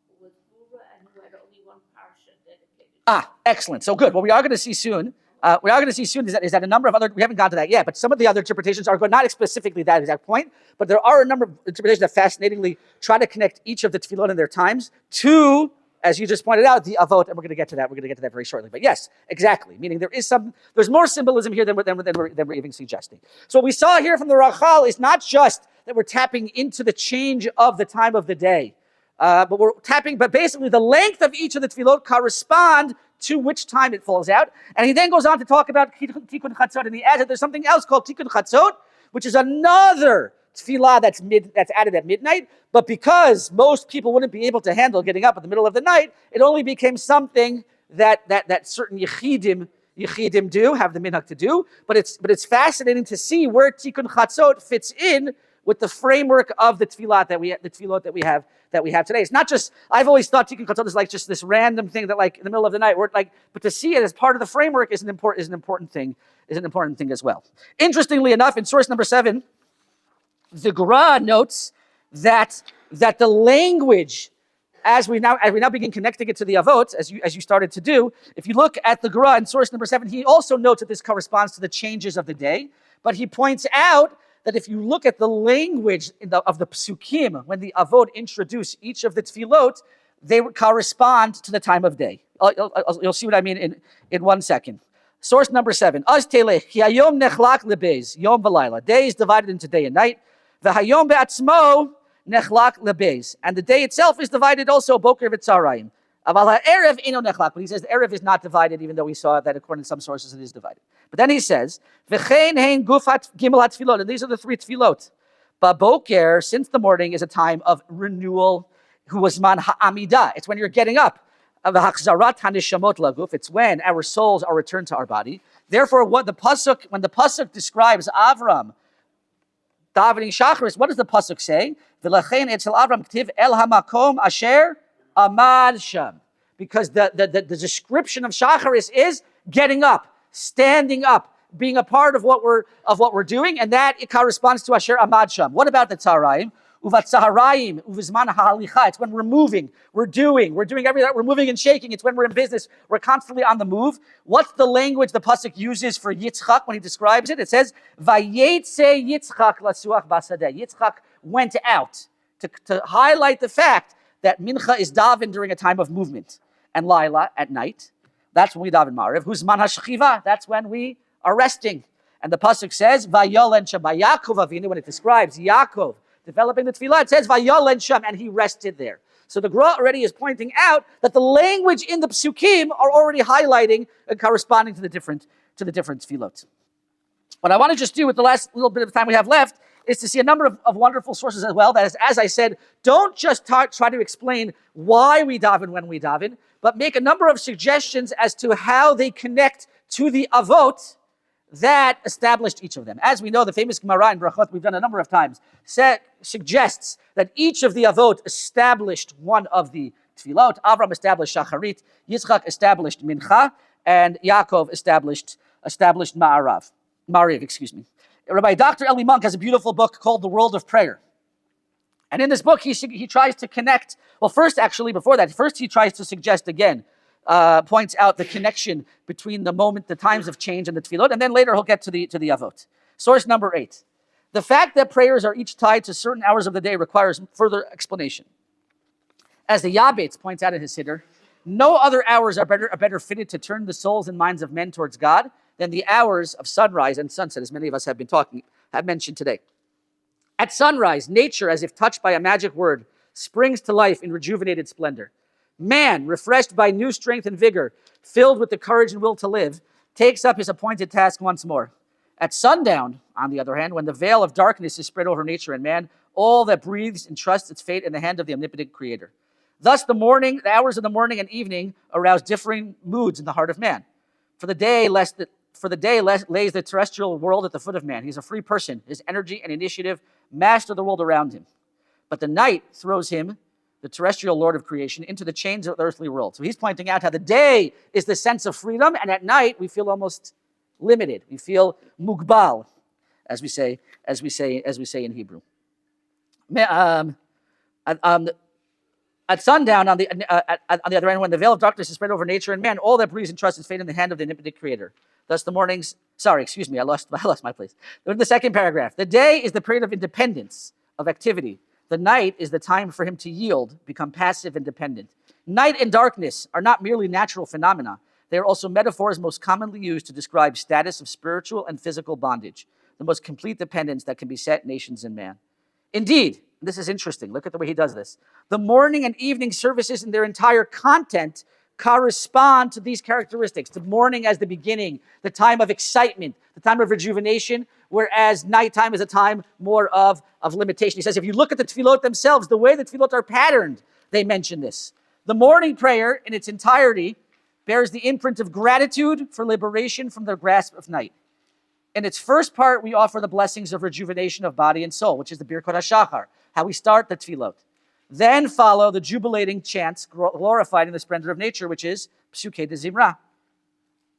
who was Bura and who had only one parsha dedicated. Excellent. So good. What we are going to see soon, is that a number of other, we haven't gone to that yet, but some of the other interpretations are good, not specifically that exact point, but there are a number of interpretations that fascinatingly try to connect each of the tefillot in their times to, as you just pointed out, the avot, and we're going to get to that. We're going to get to that very shortly. But yes, exactly. Meaning there's more symbolism here than we're even suggesting. So what we saw here from the Rachal is not just that we're tapping into the change of the time of the day, but basically the length of each of the tefillot correspond to which time it falls out. And he then goes on to talk about Tikkun Chatzot, and he adds that there's something else called Tikkun Chatzot, which is another tefillah that's added at midnight. But because most people wouldn't be able to handle getting up in the middle of the night, it only became something that certain yechidim do, have the minhag to do. But it's fascinating to see where Tikkun Chatzot fits in with the framework of the tefillot that we have today. It's not just, I've always thought Tikkun Chatzot is like just this random thing that, like, in the middle of the night, but to see it as part of the framework is an important thing as well. Interestingly enough, in source number 7, the Gemara notes that the language, as we now begin connecting it to the Avot, as you started to do, if you look at the Gemara in source number 7, he also notes that this corresponds to the changes of the day, but he points out that if you look at the language of the psukim, when the Avot introduce each of the tefillot, they correspond to the time of day. You'll see what I mean in 1 second. Source number 7. Az telech, ki hayom nechlak lebez, yom v'layla. Day is divided into day and night. V'hayom be'atzmo nechlak lebez. And the day itself is divided also, boker v'tzarayim. Aval ha'erev ino nechlak. But he says the erev is not divided, even though we saw that according to some sources it is divided. But then he says, v'chein hein gufat gimel tefillot. And these are the 3 tefillot. Boker, since the morning is a time of renewal, hu wazman ha'amida. It's when you're getting up. V'hachzarat hanishamot laguf. It's when our souls are returned to our body. Therefore, when the pasuk describes Avram davening shacharis, what does the pasuk say? V'lachein etzel Avram k'tiv el hamakom asher amad sham. Because the description of shacharis is getting up, standing up, being a part of what we're doing, and that it corresponds to asher amad sham. What about the tzarayim? Uvatzarayim, uvizman ha'alicha. It's when we're moving, we're doing everything. We're moving and shaking. It's when we're in business. We're constantly on the move. What's the language the pasuk uses for Yitzchak when he describes it? It says, "Vayetze Yitzchak lasuach basadeh." Yitzchak went out to highlight the fact that mincha is daven during a time of movement, and laila at night. That's when we daven mariv. Huzman hashchiva. That's when we are resting. And the pasuk says, "Vayolen sheba Yaakov Avinu." When it describes Yaakov developing the tefillah, it says Vayolen Sham, and he rested there. So the Gemara already is pointing out that the language in the psukim are already highlighting and corresponding to the different tefillot. What I want to just do with the last little bit of time we have left is to see a number of wonderful sources as well. That is, as I said, don't just try to explain why we daven when we daven, but make a number of suggestions as to how they connect to the avot that established each of them. As we know, the famous Gemara in Brachot, we've done a number of times, suggests that each of the avot established one of the tefillot. Avram established Shacharit, Yitzchak established Mincha, and Yaakov established Ma'ariv. Rabbi Dr. Eli Monk has a beautiful book called The World of Prayer. And in this book, he tries to connect, well, first, actually, before that, first he tries to suggest again, points out the connection between the times of change and the tefillot, and then later he'll get to the avot. Source number 8. The fact that prayers are each tied to certain hours of the day requires further explanation. As the Yabetz points out in his Siddur, no other hours are better fitted to turn the souls and minds of men towards God than the hours of sunrise and sunset, as many of us have mentioned today. At sunrise, nature, as if touched by a magic word, springs to life in rejuvenated splendor. Man, refreshed by new strength and vigor, filled with the courage and will to live, takes up his appointed task once more. At sundown, on the other hand, when the veil of darkness is spread over nature and man, all that breathes entrusts its fate in the hand of the omnipotent Creator. Thus, the hours of the morning and evening arouse differing moods in the heart of man. For the day lays the terrestrial world at the foot of man. He's a free person. His energy and initiative master the world around him. But the night throws him, the terrestrial lord of creation, into the chains of the earthly world. So he's pointing out how the day is the sense of freedom, and at night we feel almost limited. We feel mugbal, as we say in Hebrew. At sundown, on the other end, when the veil of darkness is spread over nature and man, all that breathes and trusts is fate in the hand of the omnipotent Creator. Thus the mornings. I lost my place. The second paragraph. The day is the period of independence, of activity. The night is the time for him to yield, become passive and dependent. Night and darkness are not merely natural phenomena. They are also metaphors most commonly used to describe status of spiritual and physical bondage, the most complete dependence that can beset nations and man. Indeed, this is interesting. Look at the way he does this. The morning and evening services in their entire content correspond to these characteristics. The morning as the beginning, the time of excitement, the time of rejuvenation, whereas nighttime is a time more of limitation. He says, if you look at the tefillot themselves, the way the tefillot are patterned, they mention this. The morning prayer in its entirety bears the imprint of gratitude for liberation from the grasp of night. In its first part, we offer the blessings of rejuvenation of body and soul, which is the Birkot HaShachar, how we start the tefillot. Then follow the jubilating chants glorified in the splendor of nature, which is Psukei de Zimra.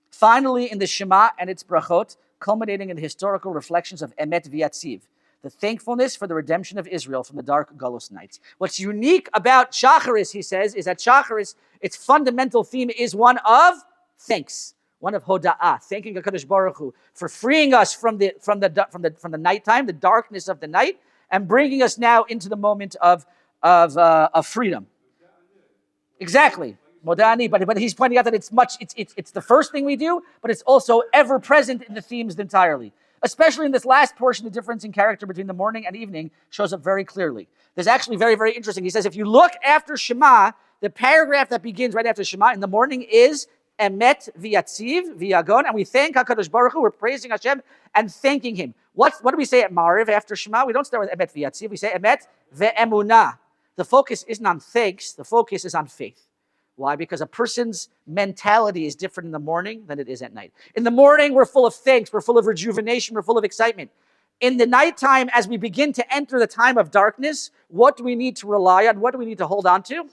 Finally, in the Shema and its brachot, culminating in the historical reflections of Emet V'Yatziv, the thankfulness for the redemption of Israel from the dark Galus nights. What's unique about Shacharis, he says, is that Shacharis, its fundamental theme is one of thanks, one of hoda'ah, thanking HaKadosh Baruch Hu for freeing us from the nighttime, the darkness of the night, and bringing us now into the moment of freedom. Exactly. Modani, but he's pointing out that it's the first thing we do, but it's also ever present in the themes entirely. Especially in this last portion, the difference in character between the morning and evening shows up very clearly. There's actually very, very interesting. He says, if you look after Shema, the paragraph that begins right after Shema in the morning is Emet V'Yatziv V'Yagon, and we thank HaKadosh Baruch Hu, we're praising Hashem and thanking Him. What do we say at Mariv after Shema? We don't start with Emet V'Yatziv, we say Emet Ve'emunah. The focus isn't on thanks, the focus is on faith. Why? Because a person's mentality is different in the morning than it is at night. In the morning, we're full of thanks, we're full of rejuvenation, we're full of excitement. In the nighttime, as we begin to enter the time of darkness, what do we need to rely on? What do we need to hold on to?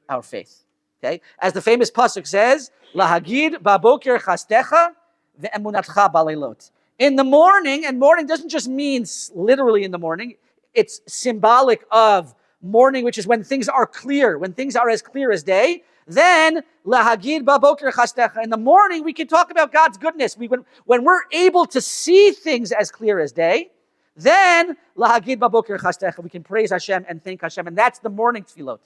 Our faith. Okay? As the famous pasuk says, Lahagid baboker chastecha ve'emunatcha baleilot. In the morning, and morning doesn't just mean literally in the morning, it's symbolic of morning, which is when things are clear, when things are as clear as day. Then, lahagid baboker chastecha. In the morning, we can talk about God's goodness. When we're able to see things as clear as day, then, lahagid baboker chastecha, we can praise Hashem and thank Hashem. And that's the morning tefillot.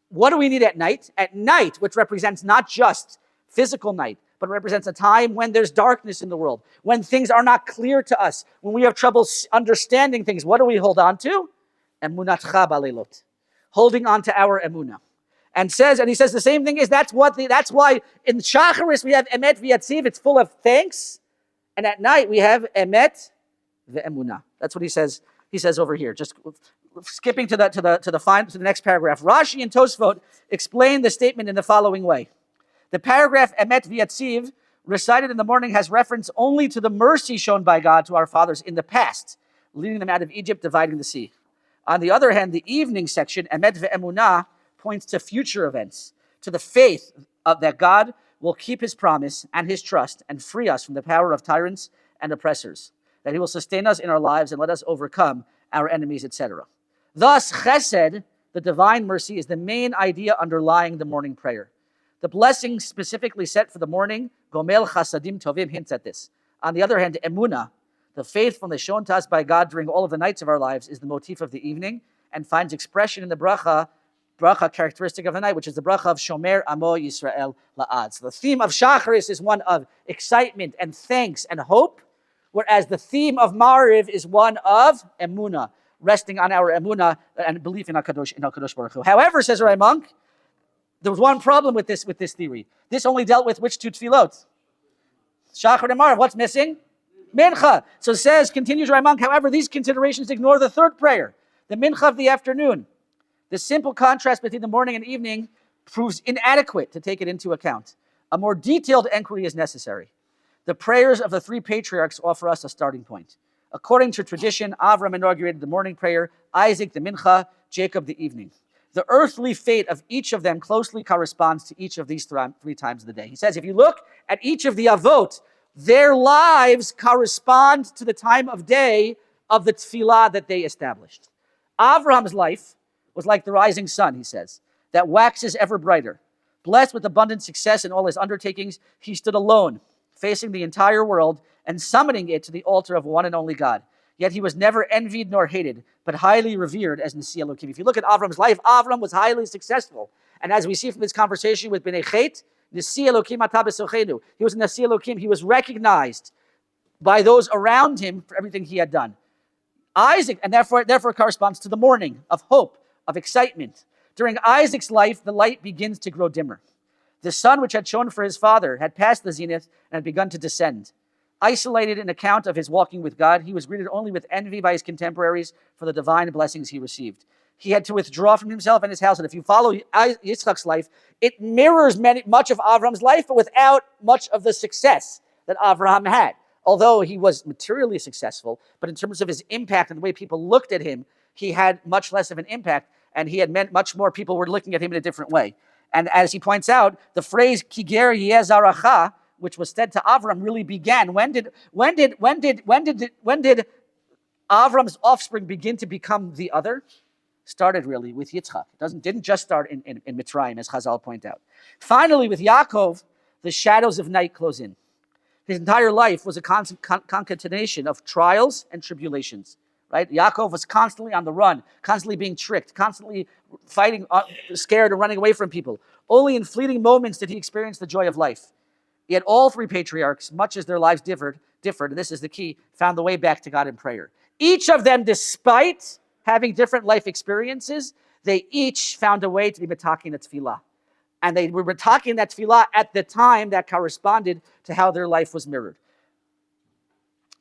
What do we need at night? At night, which represents not just physical night, but represents a time when there's darkness in the world, when things are not clear to us, when we have trouble understanding things. What do we hold on to? Emunatcha balelot, holding on to our emunah. And he says the same thing is that's why in Shacharis we have Emet V'Yatziv, it's full of thanks And at night we have emet ve'emunah. That's what he says. He says over here. Just skipping to the next paragraph. Rashi and Tosfot explain the statement in the following way. The paragraph emet v'yatziv recited in the morning has reference only to the mercy shown by God to our fathers in the past, leading them out of Egypt, dividing the sea. On the other hand, the evening section, emet ve'emunah, points to future events, to the faith that God will keep his promise and his trust and free us from the power of tyrants and oppressors, that he will sustain us in our lives and let us overcome our enemies, etc. Thus, chesed, the divine mercy, is the main idea underlying the morning prayer. The blessing specifically set for the morning, Gomel Chasadim Tovim, hints at this. On the other hand, Emunah, the faithfulness shown to us by God during all of the nights of our lives, is the motif of the evening and finds expression in the bracha characteristic of the night, which is the bracha of Shomer Amo Yisrael La'ad. So the theme of Shacharis is one of excitement and thanks and hope, whereas the theme of Mariv is one of Emunah, resting on our Emunah and belief in HaKadosh Baruch Hu. However, says Rabbi Monk, there was one problem with this theory. This only dealt with which two tefillot? Shachar and Mariv. What's missing? Mincha. So continues Rabbi Monk, however, these considerations ignore the third prayer, the Mincha of the afternoon. The simple contrast between the morning and evening proves inadequate to take it into account. A more detailed inquiry is necessary. The prayers of the three patriarchs offer us a starting point. According to tradition, Avram inaugurated the morning prayer, Isaac the Mincha, Jacob the evening. The earthly fate of each of them closely corresponds to each of these three times of the day. He says, if you look at each of the avot, their lives correspond to the time of day of the tefillah that they established. Avram's life was like the rising sun, he says, that waxes ever brighter. Blessed with abundant success in all his undertakings, he stood alone, facing the entire world and summoning it to the altar of one and only God. Yet he was never envied nor hated, but highly revered as Nasi Elokim. If you look at Avram's life, Avram was highly successful. And as we see from this conversation with Bnei Chet, Nasi Elokim ata b'sochenu. He was Nasi Elokim. He was recognized by those around him for everything he had done. Isaac, and therefore corresponds to the morning of hope, of excitement. During Isaac's life, the light begins to grow dimmer. The sun, which had shone for his father, had passed the zenith and had begun to descend. Isolated in account of his walking with God, he was greeted only with envy by his contemporaries for the divine blessings he received. He had to withdraw from himself and his house. And if you follow Yitzchak's life, it mirrors much of Avram's life, but without much of the success that Avram had. Although he was materially successful, but in terms of his impact and the way people looked at him, he had much less of an impact, and he had meant much more people were looking at him in a different way. And as he points out, the phrase "Kiger Yezaracha," which was said to Avram, really began. When did Avram's offspring begin to become the other? Started really with Yitzchak. It didn't just start in Mitzrayim, as Chazal point out. Finally, with Yaakov, the shadows of night close in. His entire life was a constant concatenation of trials and tribulations. Right? Yaakov was constantly on the run, constantly being tricked, constantly fighting, scared and running away from people. Only in fleeting moments did he experience the joy of life. Yet all three patriarchs, much as their lives differed, and this is the key, found the way back to God in prayer. Each of them, despite having different life experiences, they each found a way to be metaking the tefillah. And they were metaking that tefillah at the time that corresponded to how their life was mirrored.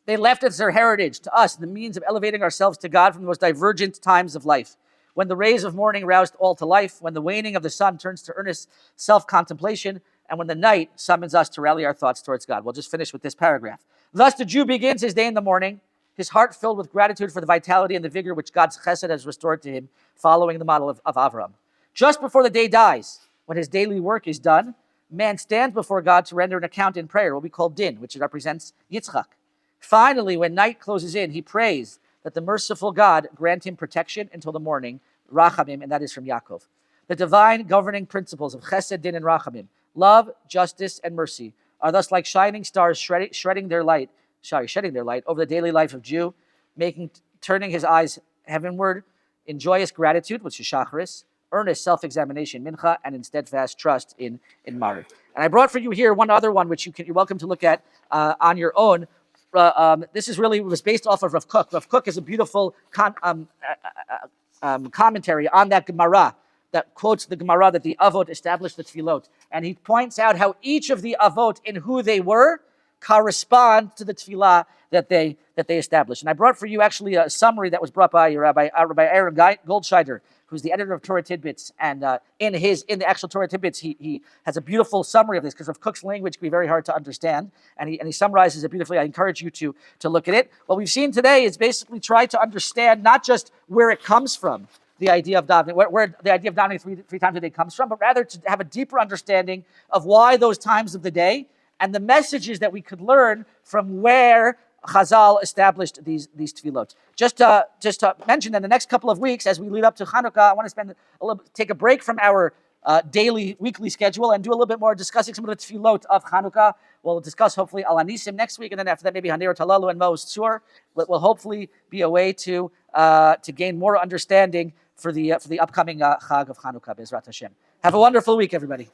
They left as their heritage to us the means of elevating ourselves to God from the most divergent times of life. When the rays of morning roused all to life, when the waning of the sun turns to earnest self-contemplation, and when the night summons us to rally our thoughts towards God. We'll just finish with this paragraph. Thus the Jew begins his day in the morning, his heart filled with gratitude for the vitality and the vigor which God's chesed has restored to him, following the model of Avram. Just before the day dies, when his daily work is done, man stands before God to render an account in prayer, what we call din, which represents Yitzchak. Finally, when night closes in, he prays that the merciful God grant him protection until the morning, rachamim, and that is from Yaakov. The divine governing principles of chesed, din, and rachamim, love, justice, and mercy, are thus like shining stars shedding their light over the daily life of Jew, turning his eyes heavenward in joyous gratitude, which is shacharis, earnest self-examination, mincha, and in steadfast trust in Mariv. And I brought for you here one other one, which you're welcome to look at on your own. This was based off of Rav Kook. Rav Kook is a beautiful commentary on that Gemara that quotes the Gemara that the Avot established the Tefillot. And he points out how each of the Avot in who they were correspond to the tefillah that they established. And I brought for you actually a summary that was brought by Rabbi Aaron Goldscheider, who's the editor of Torah Tidbits. And in the actual Torah Tidbits, he has a beautiful summary of this, because Rav Kook's language can be very hard to understand, and he summarizes it beautifully. I encourage you to look at it. What we've seen today is basically try to understand not just where it comes from, the idea of davening, where the idea of davening three times a day comes from, but rather to have a deeper understanding of why those times of the day and the messages that we could learn from where Chazal established these tefillot. Just to mention, in the next couple of weeks, as we lead up to Hanukkah, I want to take a break from our weekly schedule and do a little bit more discussing some of the tefillot of Hanukkah. We'll discuss hopefully Al Anisim next week, and then after that maybe Hanir Talalu and Mos Tzur will hopefully be a way to gain more understanding for the upcoming Chag of Hanukkah, Be'ezrat Hashem. Have a wonderful week, everybody.